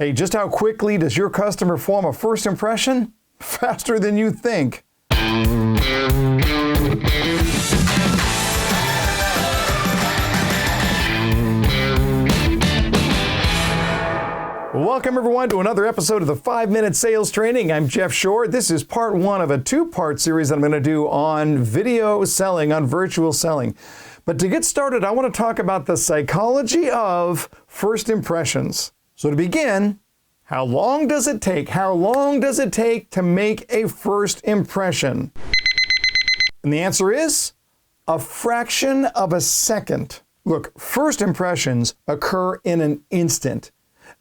Hey, just how quickly does your customer form a first impression? Faster than you think. Welcome everyone to another episode of the 5-Minute Sales Training. I'm Jeff Shore. This is part one of a two-part series that I'm going to do on video selling, on virtual selling. But to get started, I want to talk about the psychology of first impressions. So to begin, how long does it take? How long does it take to make a first impression? And the answer is a fraction of a second. Look, first impressions occur in an instant.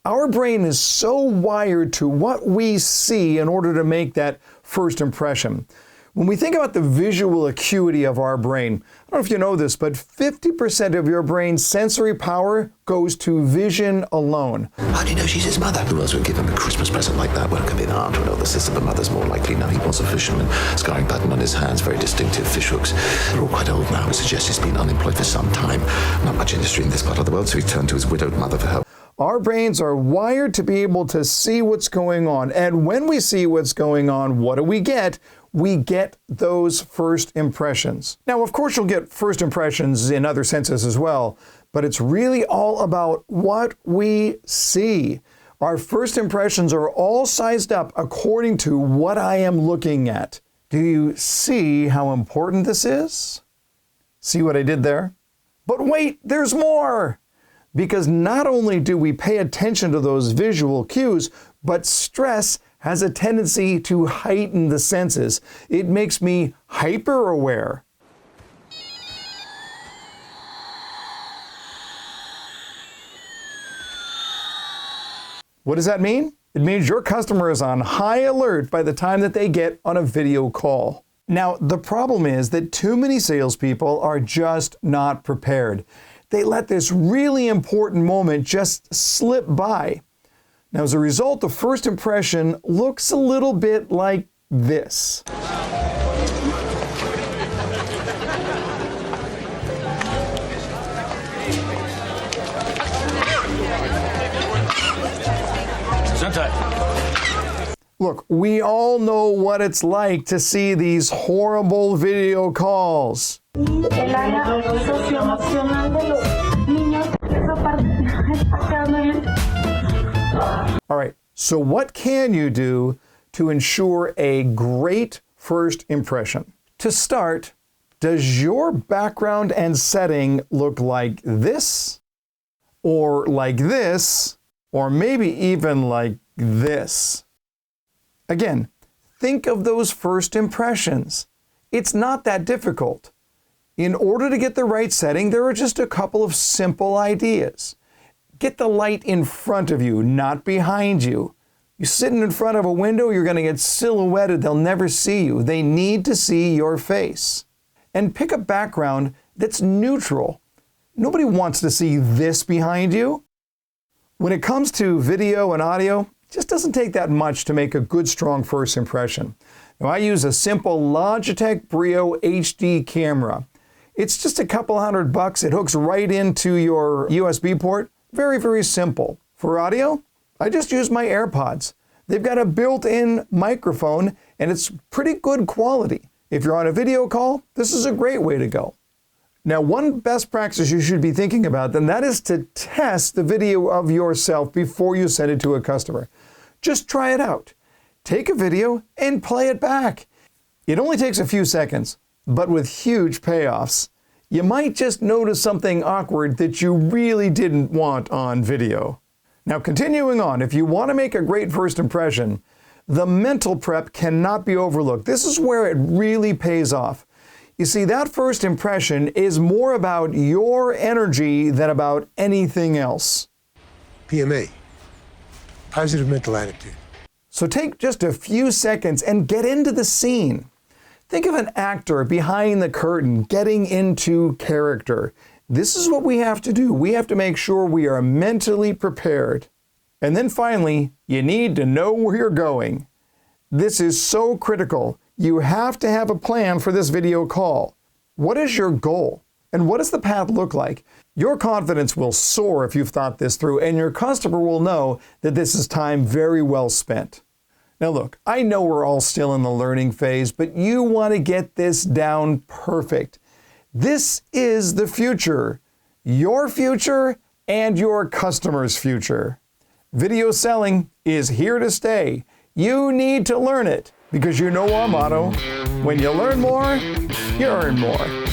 Our brain is so wired to what we see in order to make that first impression. When we think about the visual acuity of our brain, I don't know if you know this, but 50% of your brain's sensory power goes to vision alone. How do you know she's his mother? Who else would give him a Christmas present like that? Well, it could be an aunt or an older sister, but mother's more likely. Now, he was a fisherman, scarring pattern on his hands, very distinctive fish hooks. They're all quite old now. It suggests he's been unemployed for some time. Not much industry in this part of the world, so he turned to his widowed mother for help. Our brains are wired to be able to see what's going on. And when we see what's going on, what do we get? We get those first impressions. Now, of course, you'll get first impressions in other senses as well, but it's really all about what we see. Our first impressions are all sized up according to what I am looking at. Do you see how important this is? See what I did there? But wait, there's more! Because not only do we pay attention to those visual cues, but stress has a tendency to heighten the senses. It makes me hyper aware. What does that mean? It means your customer is on high alert by the time that they get on a video call. Now, the problem is that too many salespeople are just not prepared. They let this really important moment just slip by. Now, as a result, the first impression looks a little bit like this. Look, we all know what it's like to see these horrible video calls. All right, so what can you do to ensure a great first impression? To start, does your background and setting look like this, or like this, or maybe even like this? Again, think of those first impressions. It's not that difficult. In order to get the right setting, there are just a couple of simple ideas. Get the light in front of you, not behind you. You're sitting in front of a window, you're going to get silhouetted. They'll never see you. They need to see your face. And pick a background that's neutral. Nobody wants to see this behind you. When it comes to video and audio, it just doesn't take that much to make a good, strong first impression. Now, I use a simple Logitech Brio HD camera. It's just a couple $100. It hooks right into your USB port. Very, very simple. For audio, I just use my AirPods. They've got a built-in microphone, and it's pretty good quality. If you're on a video call, this is a great way to go. Now, one best practice you should be thinking about, then that is to test the video of yourself before you send it to a customer. Just try it out. Take a video and play it back. It only takes a few seconds, but with huge payoffs. You might just notice something awkward that you really didn't want on video. Now, continuing on, if you want to make a great first impression, the mental prep cannot be overlooked. This is where it really pays off. You see, that first impression is more about your energy than about anything else. PMA, positive mental attitude. So take just a few seconds and get into the scene. Think of an actor behind the curtain getting into character. This is what we have to do. We have to make sure we are mentally prepared. And then finally, you need to know where you're going. This is so critical. You have to have a plan for this video call. What is your goal? And what does the path look like? Your confidence will soar if you've thought this through, and your customer will know that this is time very well spent. Now look, I know we're all still in the learning phase, but you want to get this down perfect. This is the future, your future and your customer's future. Video selling is here to stay. You need to learn it because you know our motto, when you learn more, you earn more.